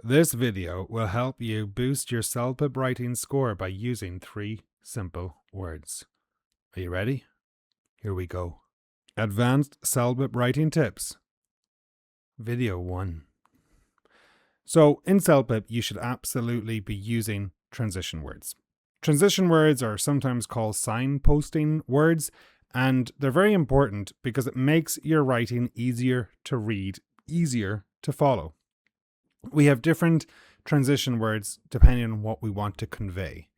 This video will help you boost your CELPIP writing score by using 3 simple words. Are you ready? Here we go. Advanced CELPIP writing tips. Video 1. So in CELPIP, you should absolutely be using transition words. Transition words are sometimes called signposting words, and they're very important because it makes your writing easier to read, easier to follow. We have different transition words depending on what we want to convey.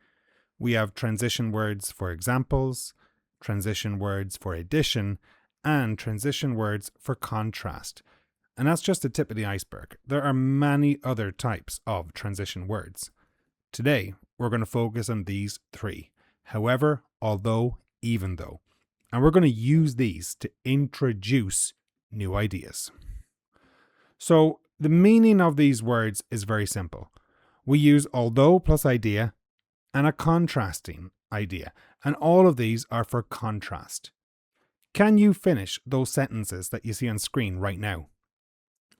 We have transition words for examples, transition words for addition, and transition words for contrast. And that's just the tip of the iceberg. There are many other types of transition words. Today, we're going to focus on these 3. However, although, even though. And we're going to use these to introduce new ideas. So, the meaning of these words is very simple. We use although plus idea and a contrasting idea, and all of these are for contrast. Can you finish those sentences that you see on screen right now?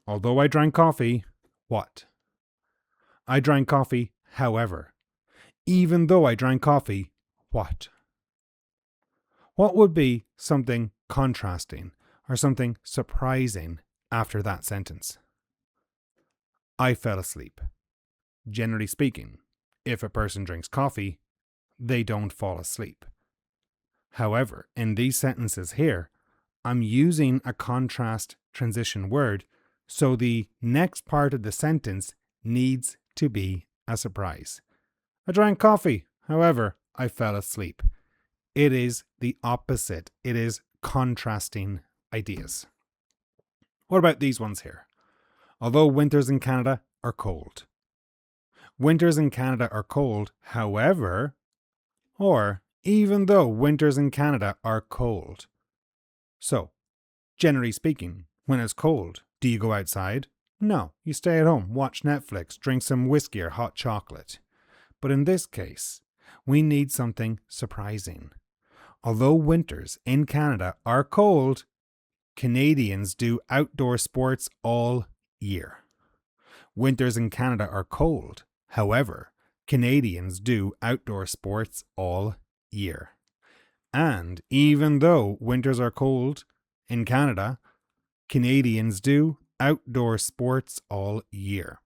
Although I drank coffee, what? I drank coffee, however. Even though I drank coffee, what? What would be something contrasting or something surprising after that sentence? I fell asleep. Generally speaking, if a person drinks coffee, they don't fall asleep. However, in these sentences here, I'm using a contrast transition word, so the next part of the sentence needs to be a surprise. I drank coffee, however, I fell asleep. It is the opposite. It is contrasting ideas. What about these ones here? Although winters in Canada are cold. Winters in Canada are cold, however, or even though winters in Canada are cold. So, generally speaking, when it's cold, do you go outside? No, you stay at home, watch Netflix, drink some whiskey or hot chocolate. But in this case, we need something surprising. Although winters in Canada are cold, Canadians do outdoor sports all year. Winters in Canada are cold. However, Canadians do outdoor sports all year. And even though winters are cold in Canada, Canadians do outdoor sports all year.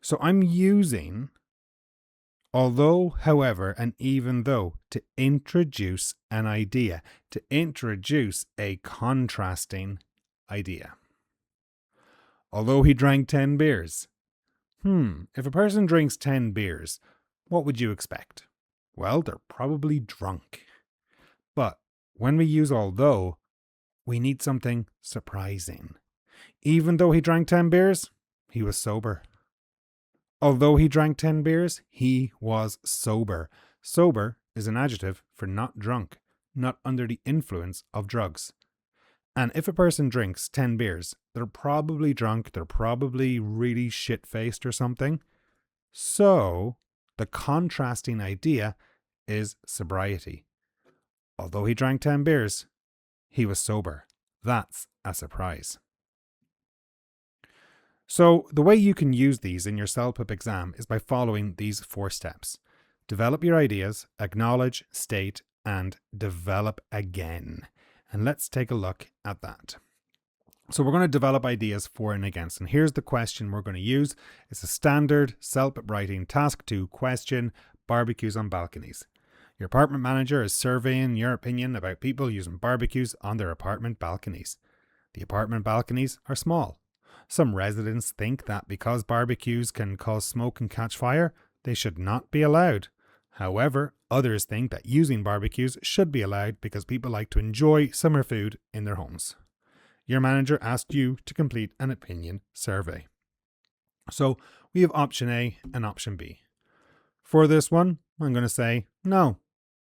So I'm using although, however, and even though to introduce an idea, to introduce a contrasting idea. Although he drank 10 beers. If a person drinks 10 beers, what would you expect? Well, they're probably drunk. But when we use although, we need something surprising. Even though he drank 10 beers, he was sober. Although he drank 10 beers, he was sober. Sober is an adjective for not drunk, not under the influence of drugs. And if a person drinks 10 beers, they're probably drunk, they're probably really shit-faced or something. So, the contrasting idea is sobriety. Although he drank 10 beers, he was sober. That's a surprise. So, the way you can use these in your CELPIP exam is by following these 4 steps. Develop your ideas, acknowledge, state, and develop again. And let's take a look at that. So we're going to develop ideas for and against. And here's the question we're going to use. It's a standard CELPIP writing task 2 question, barbecues on balconies. Your apartment manager is surveying your opinion about people using barbecues on their apartment balconies. The apartment balconies are small. Some residents think that because barbecues can cause smoke and catch fire, they should not be allowed. However, others think that using barbecues should be allowed because people like to enjoy summer food in their homes. Your manager asked you to complete an opinion survey. So we have option A and option B. For this one, I'm going to say, no,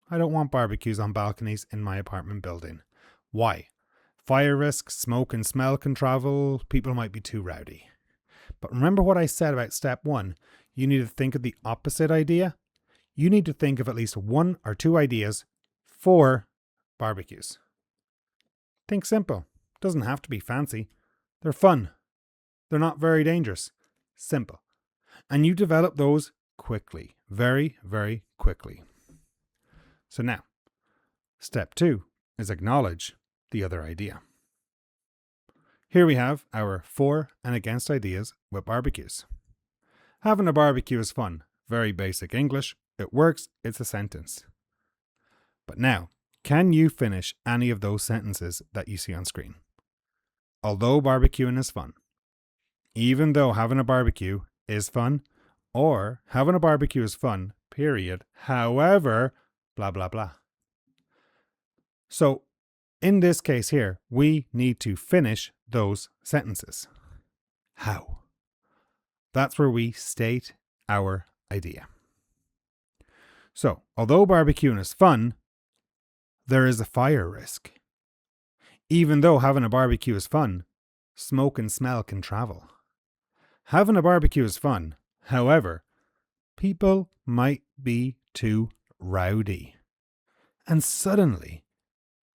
I don't want barbecues on balconies in my apartment building. Why? Fire risk, smoke and smell can travel, people might be too rowdy. But remember what I said about step 1. You need to think of the opposite idea. You need to think of at least 1 or 2 ideas for barbecues. Think simple. Doesn't have to be fancy. They're fun. They're not very dangerous. simple. And you develop those quickly, very, very quickly. So now, step 2 is acknowledge the other idea. Here we have our for and against ideas with barbecues. Having a barbecue is fun. Very basic English. It works. It's a sentence. But now, can you finish any of those sentences that you see on screen? Although barbecuing is fun. Even though having a barbecue is fun. Or having a barbecue is fun, period. However, blah, blah, blah. So, in this case here, we need to finish those sentences. How? That's where we state our idea. So, although barbecuing is fun, there is a fire risk. Even though having a barbecue is fun, smoke and smell can travel. Having a barbecue is fun. However, people might be too rowdy. And suddenly,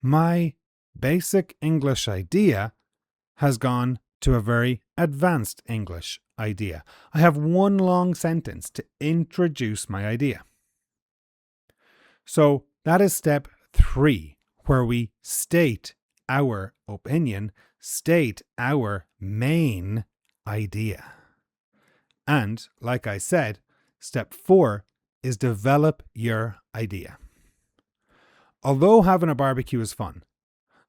my basic English idea has gone to a very advanced English idea. I have one long sentence to introduce my idea. So that is step 3, where we state our opinion, state our main idea. And like I said, step 4 is develop your idea. Although having a barbecue is fun,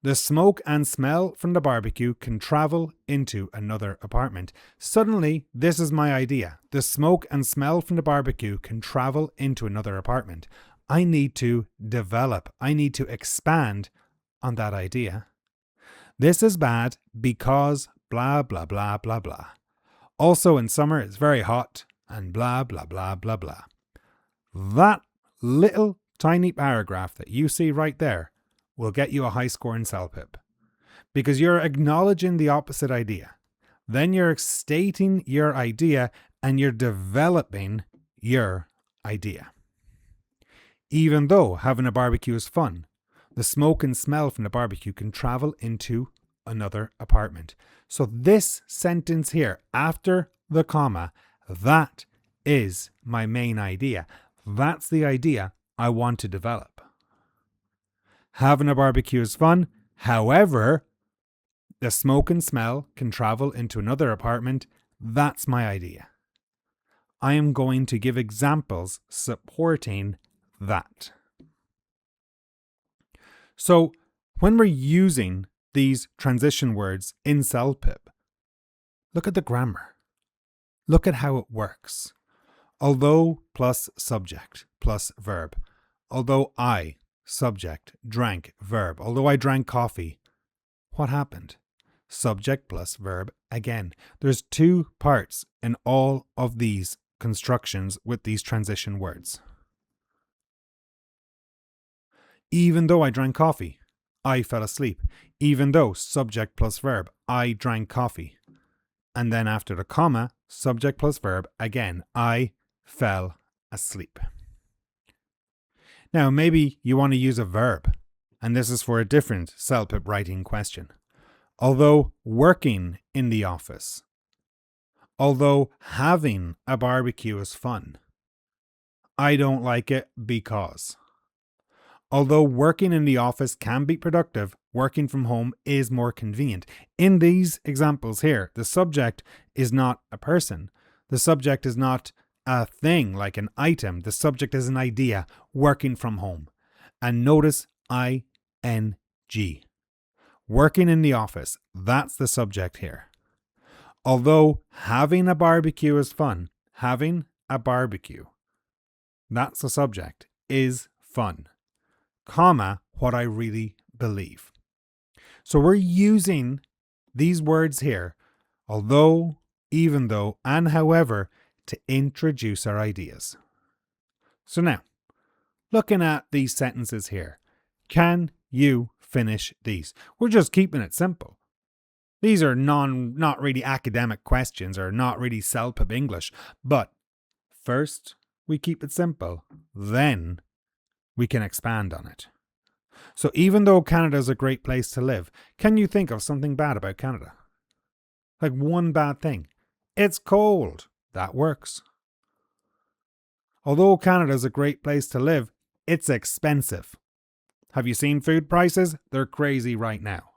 the smoke and smell from the barbecue can travel into another apartment. Suddenly, this is my idea. The smoke and smell from the barbecue can travel into another apartment. I need to develop. I need to expand on that idea. This is bad because blah, blah, blah, blah, blah. Also in summer, it's very hot and blah, blah, blah, blah, blah. That little tiny paragraph that you see right there will get you a high score in CELPIP because you're acknowledging the opposite idea. Then you're stating your idea and you're developing your idea. Even though having a barbecue is fun, the smoke and smell from the barbecue can travel into another apartment. So this sentence here, after the comma, that is my main idea. That's the idea I want to develop. Having a barbecue is fun. However, the smoke and smell can travel into another apartment. That's my idea. I am going to give examples supporting that. So when we're using these transition words in CELPIP, look at the grammar. Look at how it works. Although plus subject plus verb. Although I, subject, drank, verb. Although I drank coffee, what happened? Subject plus verb again. There's 2 parts in all of these constructions with these transition words. Even though I drank coffee, I fell asleep. Even though, subject plus verb, I drank coffee. And then after the comma, subject plus verb again, I fell asleep. Now, maybe you want to use a verb, and this is for a different CELPIP writing question. Although working in the office, although having a barbecue is fun, I don't like it because. Although working in the office can be productive, working from home is more convenient. In these examples here, the subject is not a person. The subject is not a thing like an item. The subject is an idea, working from home. And notice ing. Working in the office, that's the subject here. Although having a barbecue is fun, having a barbecue, that's the subject, is fun, comma, what I really believe. So we're using these words here, although, even though, and however, to introduce our ideas. So now, looking at these sentences here, can you finish these? We're just keeping it simple. These are not really academic questions or not really CELPIP English, but first we keep it simple, then we can expand on it. So even though Canada is a great place to live, can you think of something bad about Canada? Like one bad thing. It's cold. That works. Although Canada's a great place to live, it's expensive. Have you seen food prices? They're crazy right now.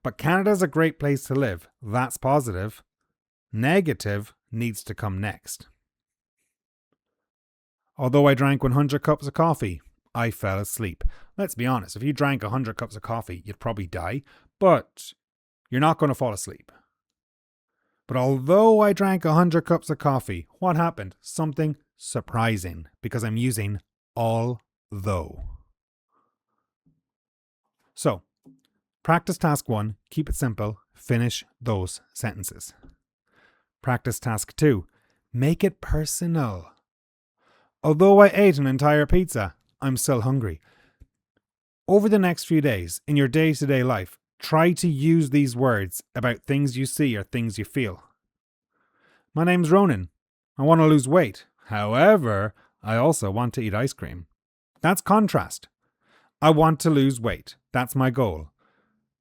But Canada's a great place to live. That's positive. Negative needs to come next. Although I drank 100 cups of coffee, I fell asleep. Let's be honest, if you drank 100 cups of coffee, you'd probably die, but you're not going to fall asleep. But although I drank 100 cups of coffee, what happened? Something surprising, because I'm using although. So, practice task 1, keep it simple, finish those sentences. Practice task 2, make it personal. Although I ate an entire pizza, I'm still hungry. Over the next few days, in your day-to-day life, try to use these words about things you see or things you feel. My name's Ronan. I want to lose weight. However, I also want to eat ice cream. That's contrast. I want to lose weight. That's my goal.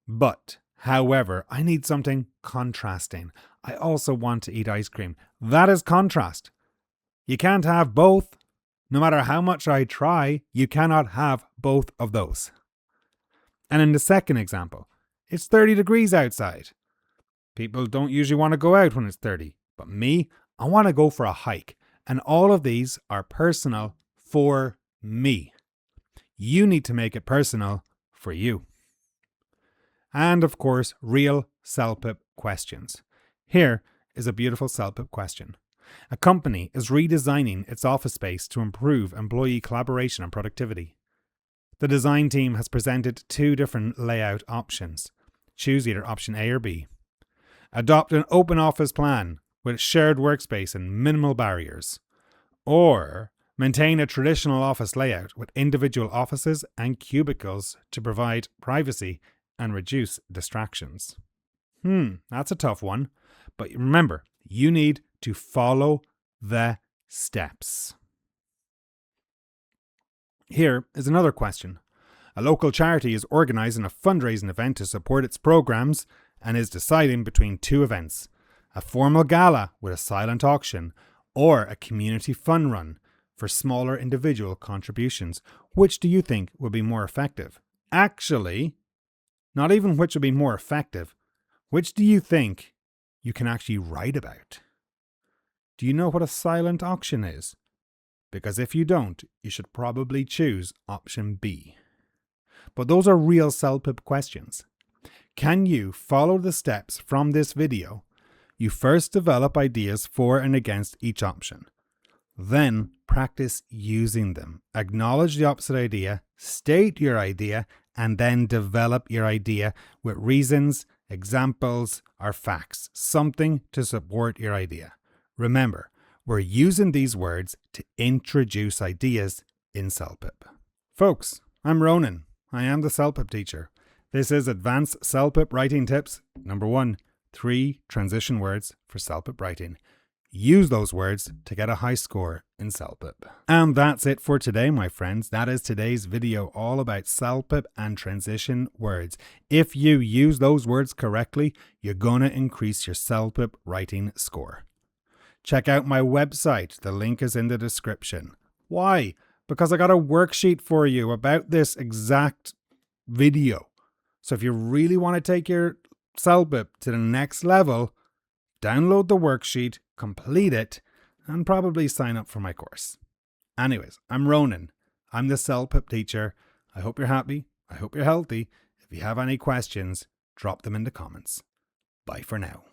But, however, I need something contrasting. I also want to eat ice cream. That is contrast. You can't have both. No matter how much I try, you cannot have both of those. And in the second example, it's 30 degrees outside. People don't usually want to go out when it's 30. But me, I want to go for a hike. And all of these are personal for me. You need to make it personal for you. And of course, real CELPIP questions. Here is a beautiful CELPIP question. A company is redesigning its office space to improve employee collaboration and productivity. The design team has presented 2 different layout options. Choose either option A or B. Adopt an open office plan with shared workspace and minimal barriers. Or maintain a traditional office layout with individual offices and cubicles to provide privacy and reduce distractions. That's a tough one. But remember, you need to follow the steps. Here is another question. A local charity is organising a fundraising event to support its programs and is deciding between 2 events. A formal gala with a silent auction or a community fun run for smaller individual contributions. Which do you think will be more effective? Actually, not even which will be more effective. Which do you think you can actually write about? Do you know what a silent auction is? Because if you don't, you should probably choose option B. But those are real CELPIP questions. Can you follow the steps from this video? You first develop ideas for and against each option. Then practice using them. Acknowledge the opposite idea, state your idea, and then develop your idea with reasons, examples, or facts. Something to support your idea. Remember, we're using these words to introduce ideas in CELPIP. Folks, I'm Ronan. I am the CELPIP teacher. This is Advanced CELPIP Writing Tips. Number 1, 3 transition words for CELPIP writing. Use those words to get a high score in CELPIP. And that's it for today, my friends. That is today's video all about CELPIP and transition words. If you use those words correctly, you're going to increase your CELPIP writing score. Check out my website. The link is in the description. Why? Because I got a worksheet for you about this exact video. So if you really want to take your CELPIP to the next level, download the worksheet, complete it, and probably sign up for my course. Anyways, I'm Ronan. I'm the CELPIP teacher. I hope you're happy. I hope you're healthy. If you have any questions, drop them in the comments. Bye for now.